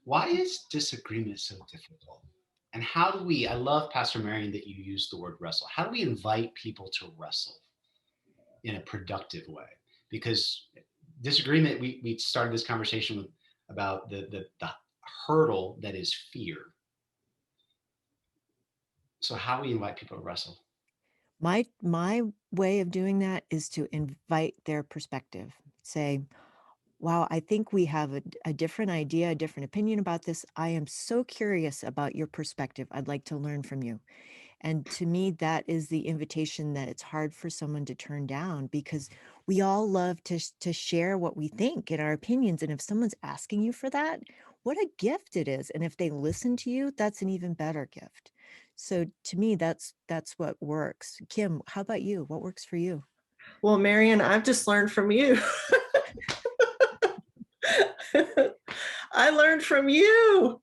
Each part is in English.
Why is disagreement so difficult? And how do we, I love Pastor Marian that you used the word wrestle. How do we invite people to wrestle in a productive way? Because disagreement, we started this conversation with about the hurdle that is fear. So how do we invite people to wrestle? My way of doing that is to invite their perspective. Say, "Wow, I think we have a different idea, a different opinion about this. I am so curious about your perspective. I'd like to learn from you." And to me, that is the invitation that it's hard for someone to turn down because we all love to share what we think and our opinions. And if someone's asking you for that, what a gift it is. And if they listen to you, that's an even better gift. So to me, that's what works. Kim, how about you? What works for you? Well, Marian, I've just learned from you. I learned from you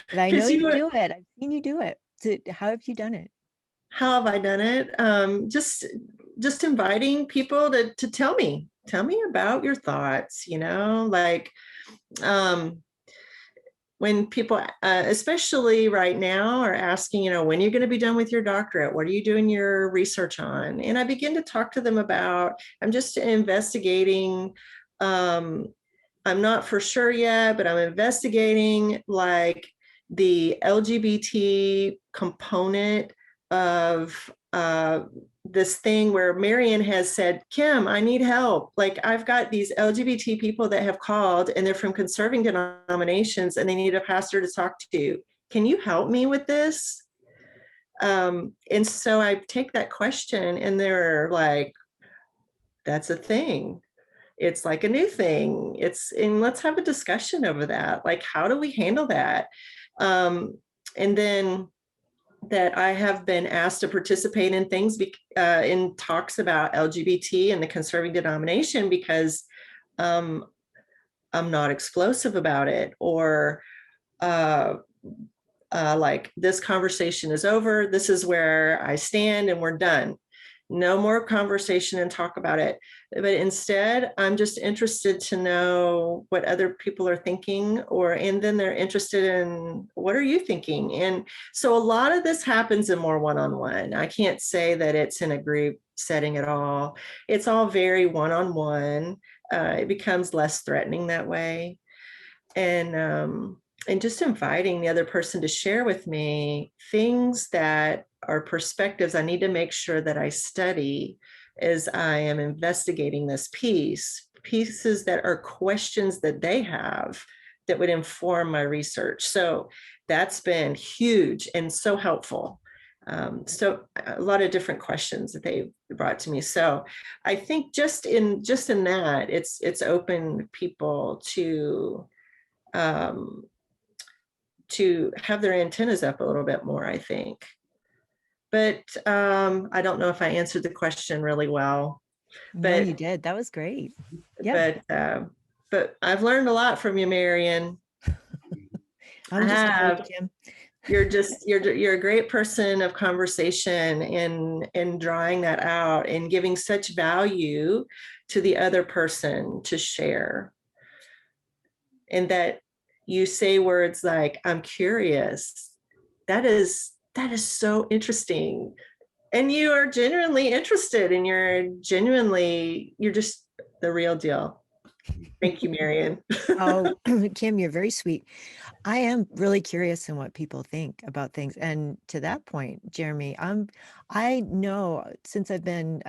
And I know because you you. do it. I've seen you do it. So how have you done it? How have I done it? Just inviting people to tell me about your thoughts. Like um, when people, especially right now, are asking, when you're going to be done with your doctorate, what are you doing your research on? And I begin to talk to them about, I'm just investigating. Um, I'm not for sure yet, but I'm investigating like the LGBT component of this thing where Marian has said, Kim, I need help. Like, I've got these LGBT people that have called and they're from conserving denominations and they need a pastor to talk to. Can you help me with this? And so I take that question and they're like, that's a thing. It's like a new thing. And let's have a discussion over that. Like, how do we handle that? And then that I have been asked to participate in things in talks about LGBT and the conserving denomination because um, I'm not explosive about it, or uh, like, this conversation is over. This is where I stand and we're done. No more conversation and talk about it. But instead, I'm just interested to know what other people are thinking, and then they're interested in what are you thinking? And so a lot of this happens in more one-on-one. I can't say that it's in a group setting at all. It's all very one-on-one. It becomes less threatening that way. And just inviting the other person to share with me things that are perspectives I need to make sure that I study as I am investigating this pieces that are questions that they have that would inform my research. So that's been huge and so helpful. So a lot of different questions that they brought to me. So I think just in that, it's opened people um, to have their antennas up a little bit more, I think. But I don't know if I answered the question really well. No, But you did. That was great. Yeah. but uh, but I've learned a lot from you, Marian. I I'm just honored, have. Kim. You're a great person of conversation and drawing that out and giving such value to the other person to share. And that you say words like, I'm curious. That is so interesting. And you are genuinely interested, and you're just the real deal. Thank you, Marian. Oh, Kim, you're very sweet. I am really curious in what people think about things. And to that point, Jeremy, I know since I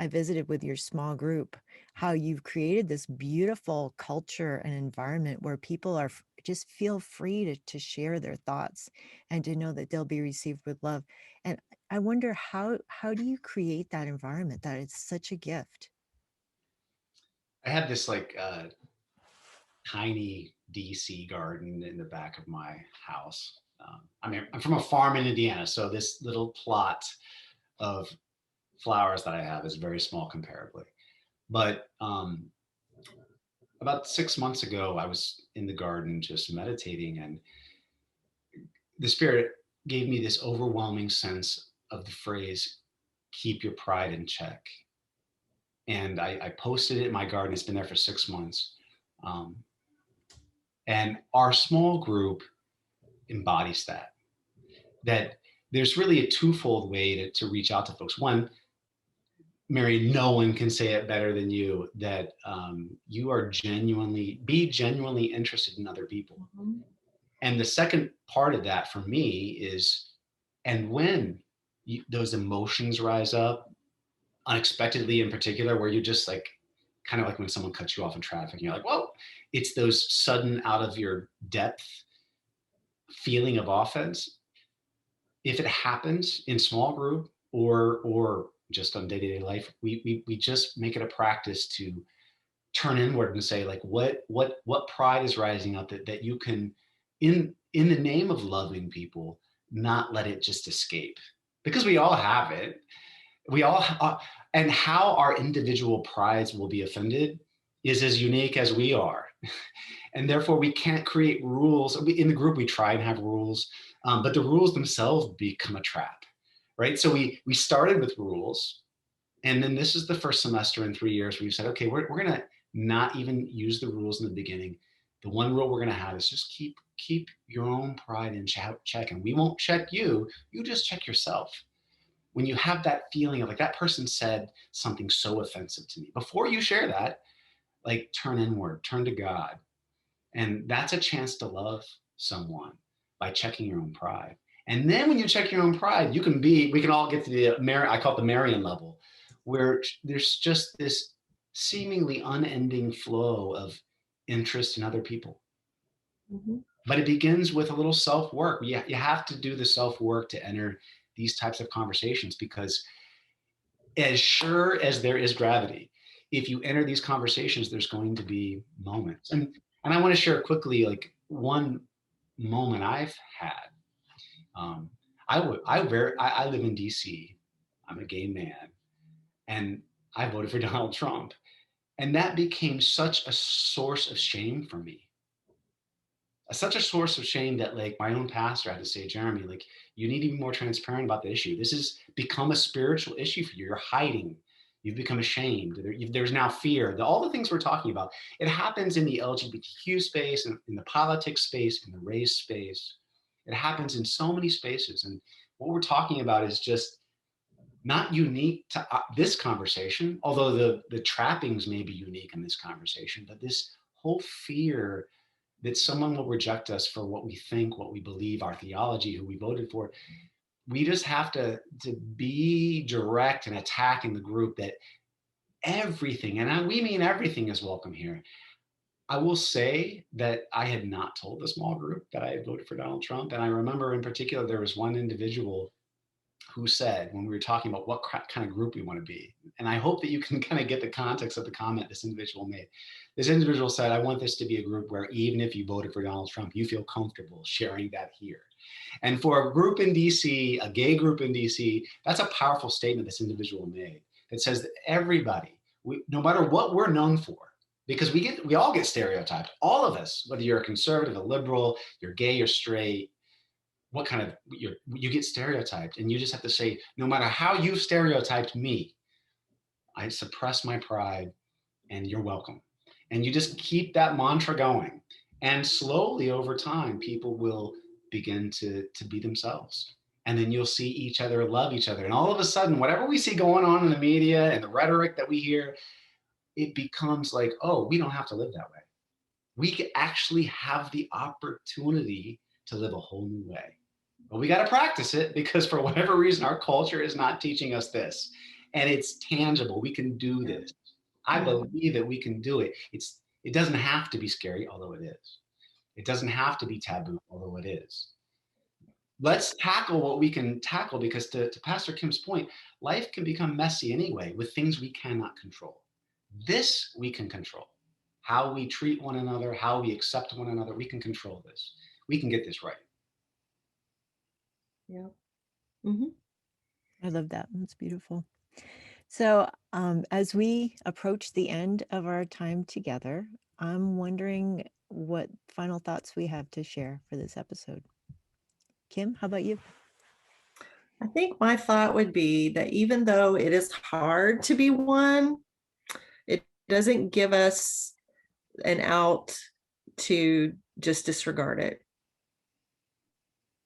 visited with your small group, how you've created this beautiful culture and environment where people just feel free to share their thoughts and to know that they'll be received with love. And I wonder how do you create that environment that it's such a gift? I have this like tiny DC garden in the back of my house. I mean, I'm from a farm in Indiana, so this little plot of flowers that I have is very small comparably. But about 6 months ago, I was in the garden just meditating, and the Spirit gave me this overwhelming sense of the phrase, keep your pride in check. And I posted it in my garden. It's been there for 6 months. Um, and our small group embodies that there's really a twofold way to reach out to folks. One, Mary, no one can say it better than you, that you are be genuinely interested in other people. Mhm. And the second part of that for me is, and when those emotions rise up unexpectedly, in particular, where you just like, kind of like when someone cuts you off in traffic and you're like, whoa, it's those sudden out of your depth feeling of offense. If it happens in small group or just on day-to-day life, we just make it a practice to turn inward and say, like, what pride is rising up that you can, in the name of loving people, not let it just escape, because we all have it. We all and how our individual prides will be offended is as unique as we are. And therefore we can't create rules. In the group we try and have rules, but the rules themselves become a trap, right? So we started with rules, and then this is the first semester in 3 years where you said, okay, we're going to not even use the rules in the beginning. The one rule we're going to have is just keep your own pride in check, and we won't check you. You just check yourself. When you have that feeling of like, that person said something so offensive to me, before you share that, like, turn inward, turn to God. And that's a chance to love someone by checking your own pride. And then when you check your own pride, we can all get to I call it the Marian level, where there's just this seemingly unending flow of interest in other people. Mm-hmm. But it begins with a little self-work. You have to do the self-work to enter these types of conversations, because as sure as there is gravity, if you enter these conversations, there's going to be moments. And I want to share quickly, like, one moment I've had. I live in DC. I'm a gay man, and I voted for Donald Trump, and that became such a source of shame for me. Such a source of shame that, like, my own pastor had to say, Jeremy, like, you need to be more transparent about the issue. This has become a spiritual issue for you. You're hiding. You've become ashamed. There's now fear. All the things we're talking about, it happens in the LGBTQ space, in the politics space, in the race space. It happens in so many spaces. And what we're talking about is just not unique to this conversation, although the trappings may be unique in this conversation, but this whole fear that someone will reject us for what we think, what we believe, our theology, who we voted for. We just have to be direct and attack in the group that everything, and we mean everything, is welcome here. I will say that I had not told the small group that I had voted for Donald Trump. And I remember in particular, there was one individual who said, when we were talking about what kind of group we want to be, and I hope that you can kind of get the context of the comment this individual made. This individual said, I want this to be a group where even if you voted for Donald Trump, you feel comfortable sharing that here. And for a group in DC, a gay group in DC, that's a powerful statement this individual made that says that everybody, no matter what we're known for, because we all get stereotyped, all of us, whether you're a conservative, a liberal, you're gay or straight, what kind of, you get stereotyped, and you just have to say, no matter how you've stereotyped me, I suppress my pride, and you're welcome. And you just keep that mantra going. And slowly over time, people will begin to be themselves. And then you'll see each other love each other. And all of a sudden, whatever we see going on in the media and the rhetoric that we hear, it becomes like, oh, we don't have to live that way. We can actually have the opportunity to live a whole new way. But we got to practice it, because for whatever reason, our culture is not teaching us this. And it's tangible. We can do this. I believe that we can do it. It doesn't have to be scary, although it is. It doesn't have to be taboo, although it is. Let's tackle what we can tackle, because to Pastor Kim's point, life can become messy anyway with things we cannot control. This we can control. How we treat one another, how we accept one another, we can control this. We can get this right. Yeah. Mm-hmm. I love that. That's beautiful. So, as we approach the end of our time together, I'm wondering what final thoughts we have to share for this episode. Kim, how about you? I think my thought would be that even though it is hard to be one, it doesn't give us an out to just disregard it.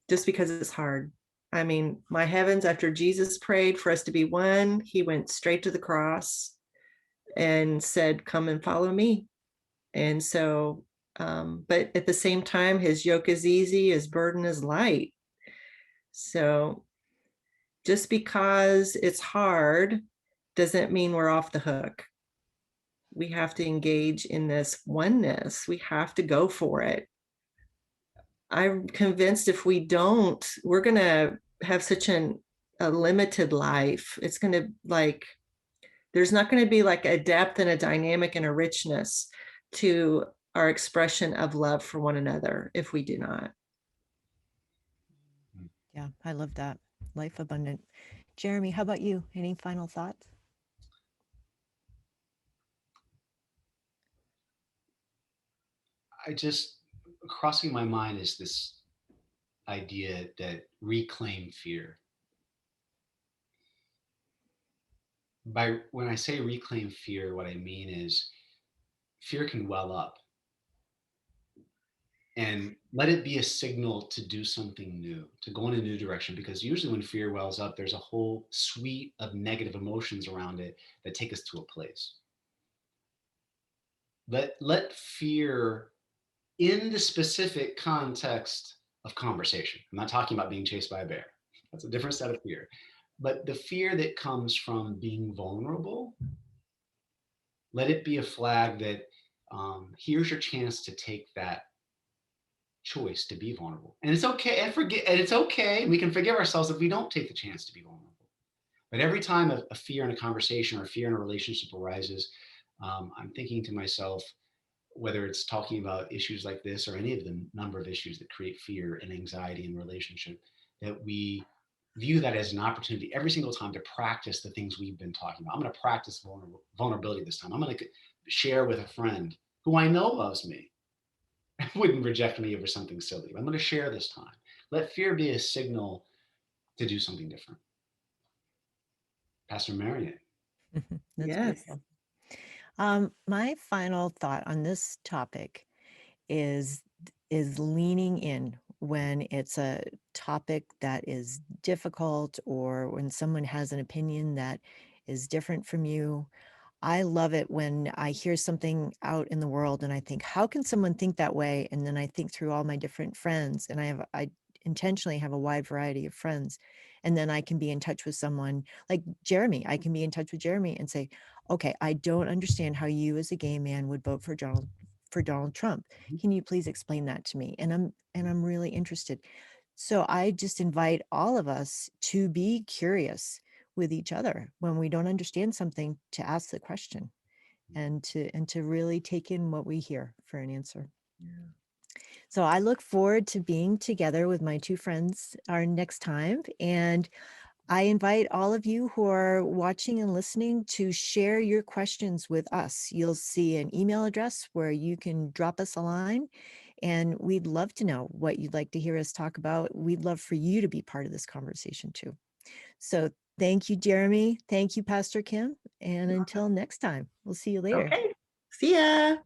just because it's hard. I mean, my heavens, after Jesus prayed for us to be one, he went straight to the cross and said, come and follow me. And so, but at the same time, his yoke is easy, his burden is light. So just because it's hard doesn't mean we're off the hook. We have to engage in this oneness. We have to go for it. I'm convinced if we don't, we're going to have such a limited life. It's going to there's not going to be like a depth and a dynamic and a richness to our expression of love for one another if we do not. Yeah, I love that. Life abundant. Jeremy, how about you? Any final thoughts? I just, crossing my mind is this idea that reclaim fear. By when I say reclaim fear, what I mean is fear can well up, and let it be a signal to do something new, to go in a new direction. Because usually when fear wells up, there's a whole suite of negative emotions around it that take us to a place. Let fear, in the specific context of conversation, I'm not talking about being chased by a bear. That's a different set of fear. But the fear that comes from being vulnerable, let it be a flag that here's your chance to take that choice to be vulnerable. And it's okay, and it's okay. We can forgive ourselves if we don't take the chance to be vulnerable. But every time a fear in a conversation or a fear in a relationship arises, I'm thinking to myself, whether it's talking about issues like this or any of the number of issues that create fear and anxiety in relationship, that we view that as an opportunity every single time to practice the things we've been talking about. I'm going to practice vulnerability this time. I'm going to share with a friend who I know loves me, wouldn't reject me over something silly. I'm going to share this time. Let fear be a signal to do something different. Pastor Marian. That's Yes. beautiful. My final thought on this topic is leaning in when it's a topic that is difficult or when someone has an opinion that is different from you. I love it when I hear something out in the world and I think, how can someone think that way? And then I think through all my different friends, and I intentionally have a wide variety of friends. And then I can be in touch with someone like Jeremy. I can be in touch with Jeremy and say, okay, I don't understand how you as a gay man would vote for Donald Trump. Can you please explain that to me? And I'm really interested. So I just invite all of us to be curious with each other when we don't understand something, to ask the question and to really take in what we hear for an answer. Yeah. So I look forward to being together with my two friends our next time. And I invite all of you who are watching and listening to share your questions with us. You'll see an email address where you can drop us a line, and we'd love to know what you'd like to hear us talk about. We'd love for you to be part of this conversation too. So thank you, Jeremy. Thank you, Pastor Kim. And until next time, we'll see you later. Okay. See ya.